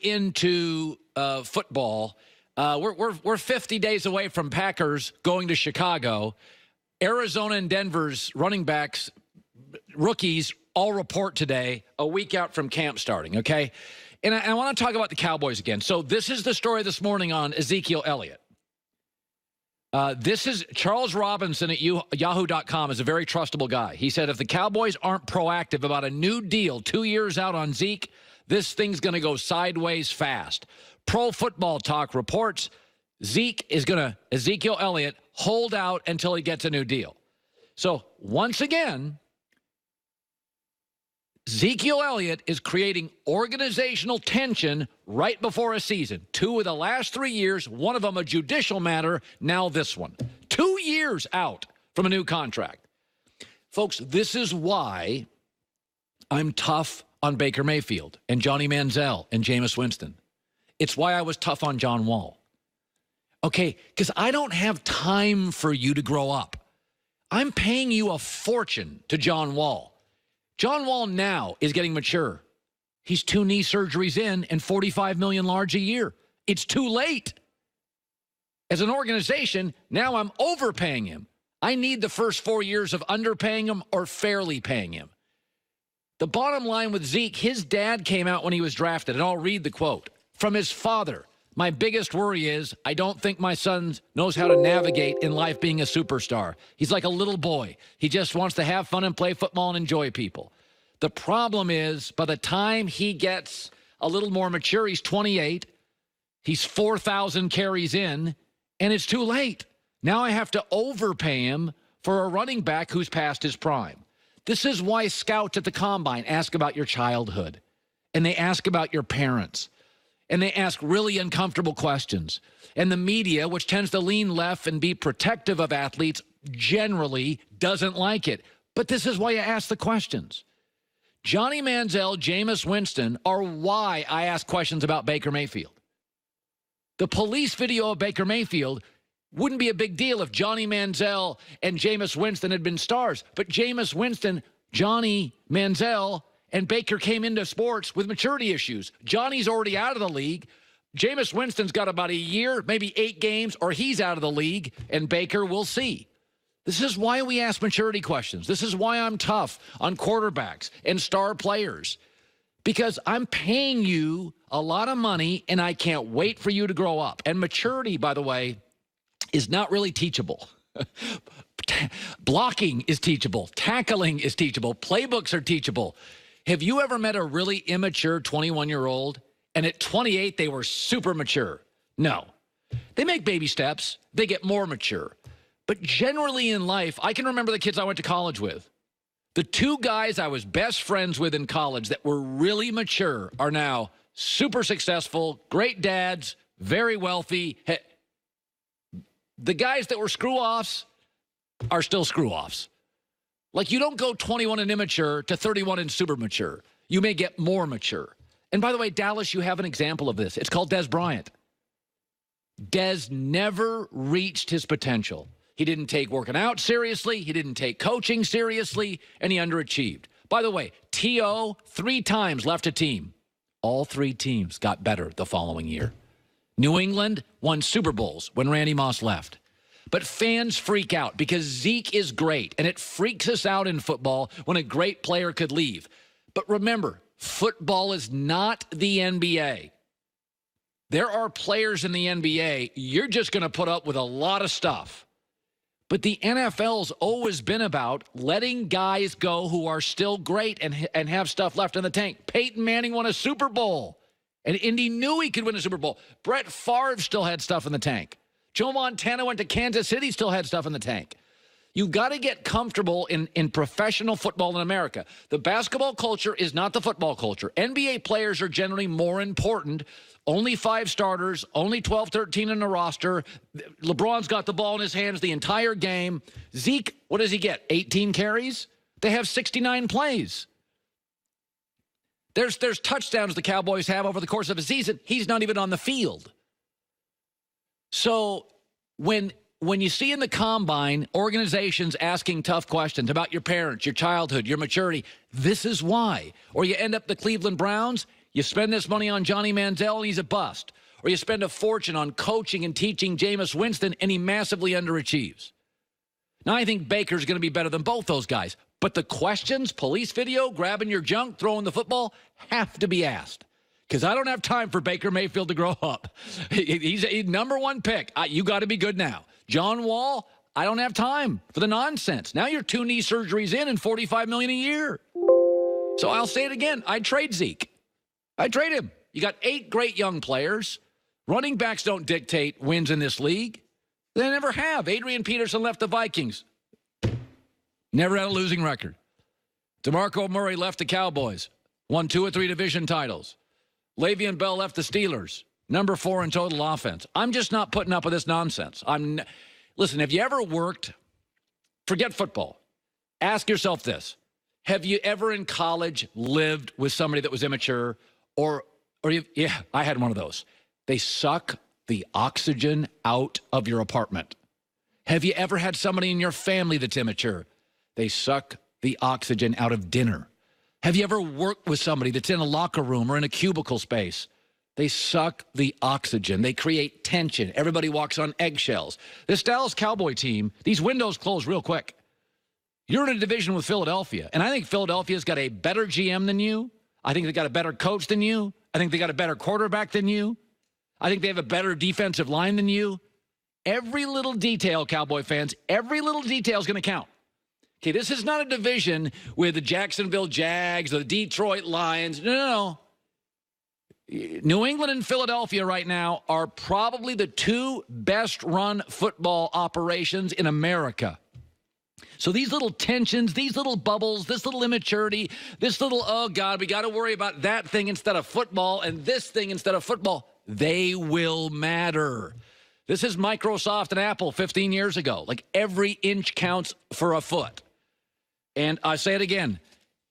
into football. We're 50 days away from Packers going to Chicago. Arizona and Denver's running backs, rookies, all report today, a week out from camp starting, okay? And I want to talk about the Cowboys again. So this is the story this morning on Ezekiel Elliott. This is Charles Robinson at Yahoo.com is a very trustable guy. He said if the Cowboys aren't proactive about a new deal 2 years out on Zeke, this thing's going to go sideways fast. Pro Football Talk reports Ezekiel Elliott hold out until he gets a new deal. So once again, Ezekiel Elliott is creating organizational tension right before a season. 2 of the last 3 years, one of them a judicial matter, now this one. 2 years out from a new contract. Folks, this is why I'm tough on Baker Mayfield and Johnny Manziel and Jameis Winston. It's why I was tough on John Wall. Okay, because I don't have time for you to grow up. I'm paying you a fortune to John Wall. John Wall now is getting mature. He's 2 knee surgeries in and $45 million large a year. It's too late. As an organization, now I'm overpaying him. I need the first 4 years of underpaying him or fairly paying him. The bottom line with Zeke, his dad came out when he was drafted, and I'll read the quote. From his father, my biggest worry is I don't think my son knows how to navigate in life being a superstar. He's like a little boy. He just wants to have fun and play football and enjoy people. The problem is by the time he gets a little more mature, he's 28, he's 4,000 carries in, and it's too late. Now I have to overpay him for a running back who's past his prime. This is why scouts at the combine ask about your childhood, and they ask about your parents. And they ask really uncomfortable questions. And the media, which tends to lean left and be protective of athletes, generally doesn't like it. But this is why you ask the questions. Johnny Manziel, Jameis Winston are why I ask questions about Baker Mayfield. The police video of Baker Mayfield wouldn't be a big deal if Johnny Manziel and Jameis Winston had been stars. But Jameis Winston, Johnny Manziel, and Baker came into sports with maturity issues. Johnny's already out of the league. Jameis Winston's got about a year, maybe 8 games, or he's out of the league, and Baker, we'll see. This is why we ask maturity questions. This is why I'm tough on quarterbacks and star players, because I'm paying you a lot of money, and I can't wait for you to grow up. And maturity, by the way, is not really teachable. Blocking is teachable. Tackling is teachable. Playbooks are teachable. Have you ever met a really immature 21-year-old, and at 28, they were super mature? No. They make baby steps. They get more mature. But generally in life, I can remember the kids I went to college with. The 2 guys I was best friends with in college that were really mature are now super successful, great dads, very wealthy. The guys that were screw-offs are still screw-offs. Like, you don't go 21 and immature to 31 and super mature. You may get more mature. And by the way, Dallas, you have an example of this. It's called Des Bryant. Des never reached his potential. He didn't take working out seriously. He didn't take coaching seriously, and he underachieved. By the way, T.O. 3 times left a team. All 3 teams got better the following year. New England won Super Bowls when Randy Moss left. But fans freak out because Zeke is great, and it freaks us out in football when a great player could leave. But remember, football is not the NBA. There are players in the NBA, you're just going to put up with a lot of stuff. But the NFL's always been about letting guys go who are still great and have stuff left in the tank. Peyton Manning won a Super Bowl, and Indy knew he could win a Super Bowl. Brett Favre still had stuff in the tank. Joe Montana went to Kansas City, still had stuff in the tank. You've got to get comfortable in professional football in America. The basketball culture is not the football culture. NBA players are generally more important. Only 5 starters, only 12, 13 in the roster. LeBron's got the ball in his hands the entire game. Zeke, what does he get? 18 carries? They have 69 plays. There's touchdowns the Cowboys have over the course of a season. He's not even on the field. So when you see in the combine organizations asking tough questions about your parents, your childhood, your maturity, this is why. Or you end up the Cleveland Browns, You spend this money on Johnny Manziel, and he's a bust. Or you spend a fortune on coaching and teaching Jameis Winston, and he massively underachieves. Now, I think Baker's going to be better than both those guys. But the questions, police video, grabbing your junk, throwing the football, have to be asked. Because I don't have time for Baker Mayfield to grow up. He's a number one pick. You got to be good now. John Wall, I don't have time for the nonsense. Now you're 2 knee surgeries in and $45 million a year. So I'll say it again. I'd trade Zeke. I'd trade him. You got 8 great young players. Running backs don't dictate wins in this league. They never have. Adrian Peterson left the Vikings. Never had a losing record. DeMarco Murray left the Cowboys. Won 2 or 3 division titles. Le'Veon Bell left the Steelers. Number 4 in total offense. I'm just not putting up with this nonsense. Listen, have you ever worked? Forget football. Ask yourself this. Have you ever in college lived with somebody that was immature? Yeah, I had one of those. They suck the oxygen out of your apartment. Have you ever had somebody in your family that's immature? They suck the oxygen out of dinner. Have you ever worked with somebody that's in a locker room or in a cubicle space? They suck the oxygen. They create tension. Everybody walks on eggshells. This Dallas Cowboy team, these windows close real quick. You're in a division with Philadelphia, and I think Philadelphia's got a better GM than you. I think they got a better coach than you. I think they got a better quarterback than you. I think they have a better defensive line than you. Every little detail, Cowboy fans, every little detail is going to count. Okay, this is not a division with the Jacksonville Jags or the Detroit Lions. No. New England and Philadelphia right now are probably the 2 best-run football operations in America. So these little tensions, these little bubbles, this little immaturity, this little, oh, God, we got to worry about that thing instead of football and this thing instead of football, they will matter. This is Microsoft and Apple 15 years ago. Like, every inch counts for a foot. And I say it again.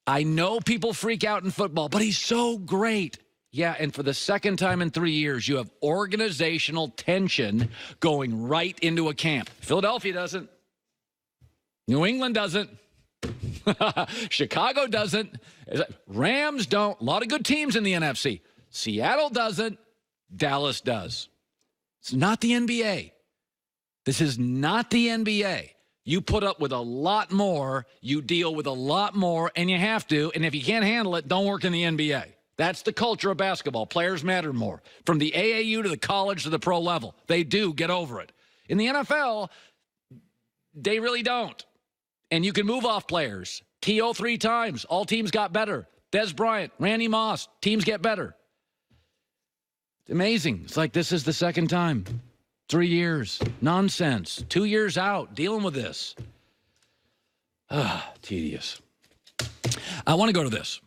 I know people freak out in football, but he's so great. Yeah, and for the second time in 3 years, you have organizational tension going right into a camp. Philadelphia doesn't. New England doesn't. Chicago doesn't. Rams don't. A lot of good teams in the NFC. Seattle doesn't. Dallas does. It's not the NBA. This is not the NBA. You put up with a lot more, you deal with a lot more, and you have to. And if you can't handle it, don't work in the NBA. That's the culture of basketball. Players matter more. From the AAU to the college to the pro level. They do. Get over it. In the NFL, they really don't. And you can move off players. T.O. 3 times. All teams got better. Des Bryant, Randy Moss. Teams get better. It's amazing. It's like this is the second time. 3 years. Nonsense. 2 years out. Dealing with this. Tedious. I want to go to this.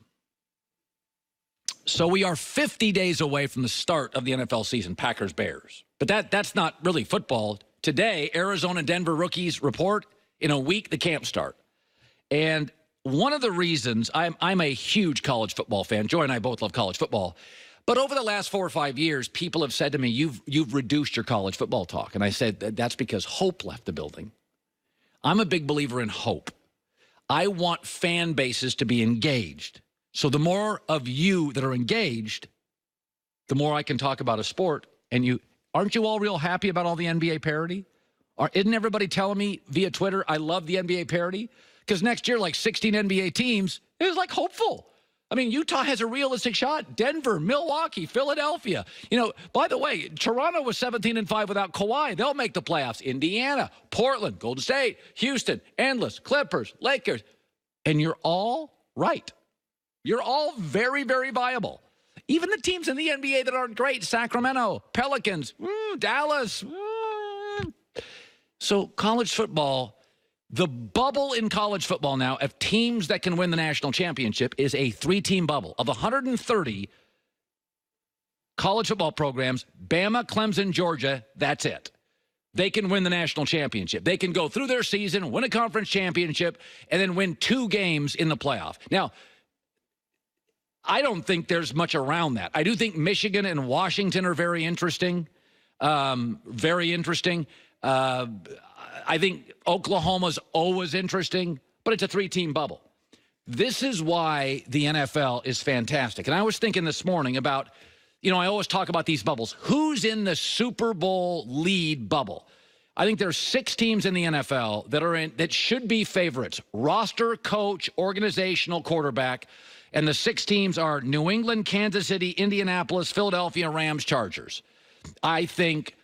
So we are 50 days away from the start of the NFL season, Packers-Bears. But that's not really football. Today, Arizona and Denver rookies report. In a week, the camp start. And one of the reasons, I'm a huge college football fan. Joy and I both love college football. But over the last 4 or 5 years, people have said to me, you've reduced your college football talk. And I said, that's because hope left the building. I'm a big believer in hope. I want fan bases to be engaged. So the more of you that are engaged, the more I can talk about a sport. And aren't you all real happy about all the NBA parity? Isn't everybody telling me via Twitter, I love the NBA parity? Because next year, like 16 NBA teams, it was like hopeful. I mean, Utah has a realistic shot. Denver, Milwaukee, Philadelphia. By the way, Toronto was 17-5 without Kawhi. They'll make the playoffs. Indiana, Portland, Golden State, Houston, endless, Clippers, Lakers. And you're all right. You're all very, very viable. Even the teams in the NBA that aren't great, Sacramento, Pelicans, Dallas. So college football, the bubble in college football now of teams that can win the national championship is a 3-team bubble. Of 130 college football programs, Bama, Clemson, Georgia, that's it. They can win the national championship. They can go through their season, win a conference championship, and then win 2 games in the playoff. Now, I don't think there's much around that. I do think Michigan and Washington are very interesting. Very interesting. I think Oklahoma's always interesting, but it's a 3-team bubble. this is why the NFL is fantastic. And I was thinking this morning about, I always talk about these bubbles. Who's in the Super Bowl lead bubble? I think there's 6 teams in the NFL that should be favorites. Roster, coach, organizational, quarterback. And the 6 teams are New England, Kansas City, Indianapolis, Philadelphia, Rams, Chargers. I think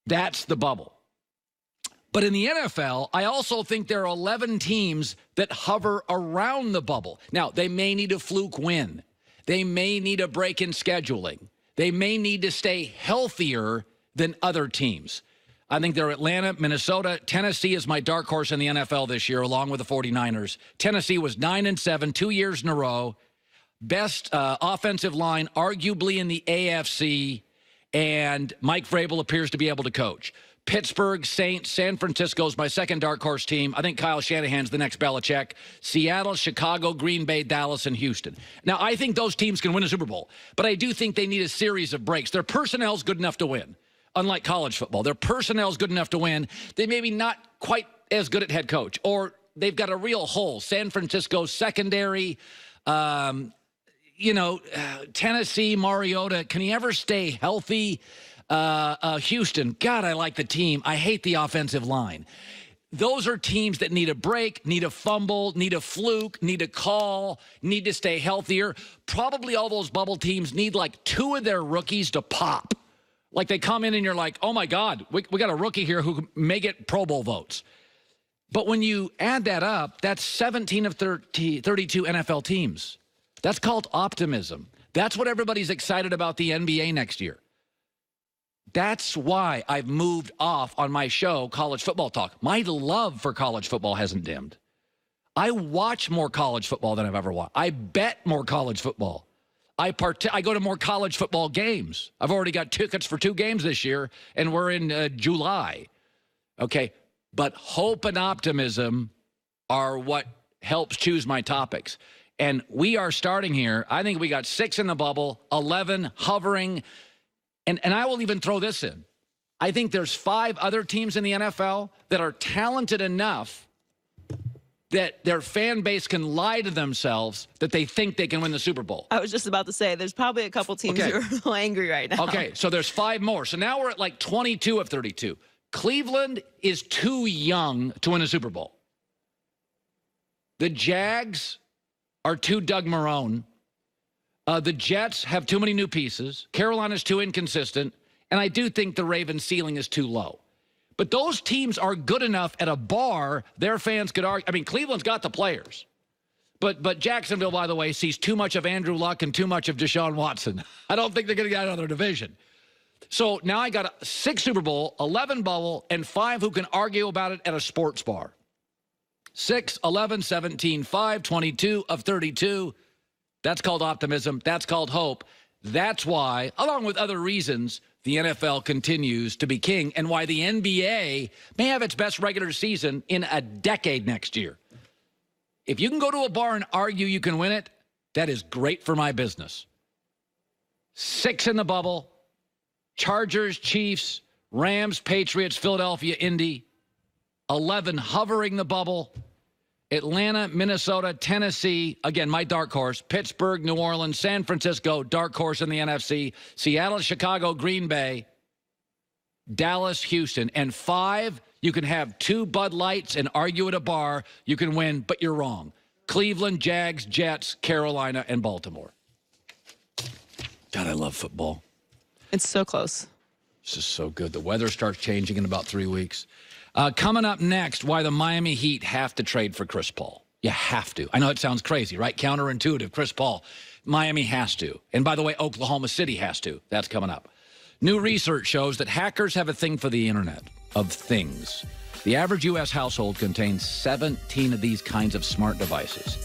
that's the bubble. But in the NFL, I also think there are 11 teams that hover around the bubble. Now, they may need a fluke win. They may need a break in scheduling. They may need to stay healthier than other teams. I think they're Atlanta, Minnesota. Tennessee is my dark horse in the NFL this year, along with the 49ers. Tennessee was 9-7, 2 years in a row. Best offensive line, arguably in the AFC, and Mike Vrabel appears to be able to coach. Pittsburgh, Saints, San Francisco's my second dark horse team. I think Kyle Shanahan's the next Belichick. Seattle, Chicago, Green Bay, Dallas, and Houston. Now, I think those teams can win a Super Bowl, but I do think they need a series of breaks. Their personnel's good enough to win. Unlike college football, their personnel's good enough to win. They may be not quite as good at head coach, or they've got a real hole. San Francisco secondary, Tennessee, Mariota. Can he ever stay healthy? Houston, God, I like the team. I hate the offensive line. Those are teams that need a break, need a fumble, need a fluke, need a call, need to stay healthier. Probably all those bubble teams need like 2 of their rookies to pop. Like they come in and you're like, oh, my God, we got a rookie here who may get Pro Bowl votes. But when you add that up, that's 17 of 32 NFL teams. That's called optimism. That's what everybody's excited about the NBA next year. That's why I've moved off on my show, College Football Talk. My love for college football hasn't dimmed. I watch more college football than I've ever watched. I bet more college football. I go to more college football games. I've already got tickets for 2 games this year, and we're in July. Okay, but hope and optimism are what helps choose my topics. And we are starting here. I think we got 6 in the bubble, 11 hovering. And I will even throw this in. I think there's 5 other teams in the NFL that are talented enough that their fan base can lie to themselves that they think they can win the Super Bowl. I was just about to say, there's probably a couple teams who are a little angry right now. Okay, so there's 5 more. So now we're at like 22 of 32. Cleveland is too young to win a Super Bowl. The Jags are too Doug Marrone. The Jets have too many new pieces. Carolina's too inconsistent. And I do think the Ravens' ceiling is too low. But those teams are good enough at a bar, their fans could argue. I mean, Cleveland's got the players. But Jacksonville, by the way, sees too much of Andrew Luck and too much of Deshaun Watson. I don't think they're going to get out of their division. So now I got 6 Super Bowl, 11 bubble, and 5 who can argue about it at a sports bar. 6, 11, 17, 5, 22 of 32. That's called optimism. That's called hope. That's why, along with other reasons, the NFL continues to be king and why the NBA may have its best regular season in a decade next year. If you can go to a bar and argue you can win it, that is great for my business. 6 in the bubble, Chargers, Chiefs, Rams, Patriots, Philadelphia, Indy. 11 hovering the bubble. Atlanta, Minnesota, Tennessee, again, my dark horse, Pittsburgh, New Orleans, San Francisco, dark horse in the NFC, Seattle, Chicago, Green Bay, Dallas, Houston, and 5, you can have 2 Bud Lights and argue at a bar, you can win, but you're wrong. Cleveland, Jags, Jets, Carolina, and Baltimore. God, I love football. It's so close. This is so good. The weather starts changing in about 3 weeks. Coming up next, why the Miami Heat have to trade for Chris Paul. You have to. I know it sounds crazy, right? Counterintuitive. Chris Paul. Miami has to. And by the way, Oklahoma City has to. That's coming up. New research shows that hackers have a thing for the Internet of Things. The average U.S. household contains 17 of these kinds of smart devices.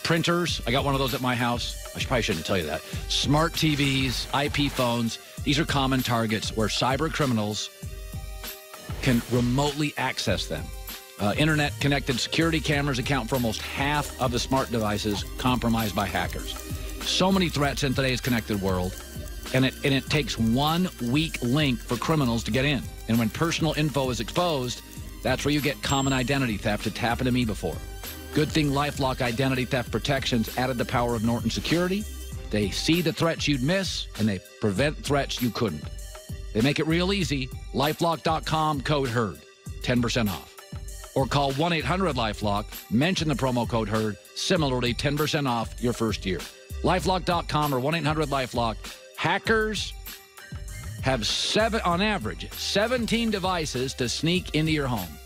Printers. I got one of those at my house. I probably shouldn't tell you that. Smart TVs, IP phones. These are common targets where cyber criminals can remotely access them. Internet-connected security cameras account for almost half of the smart devices compromised by hackers. So many threats in today's connected world, and it takes one weak link for criminals to get in. And when personal info is exposed, that's where you get common identity theft. It's happened to me before. Good thing LifeLock Identity Theft Protections added the power of Norton Security. They see the threats you'd miss, and they prevent threats you couldn't. They make it real easy. LifeLock.com, code HERD, 10% off. Or call 1-800-LifeLock, mention the promo code HERD, similarly 10% off your first year. LifeLock.com or 1-800-LifeLock. Hackers have on average, 17 devices to sneak into your home.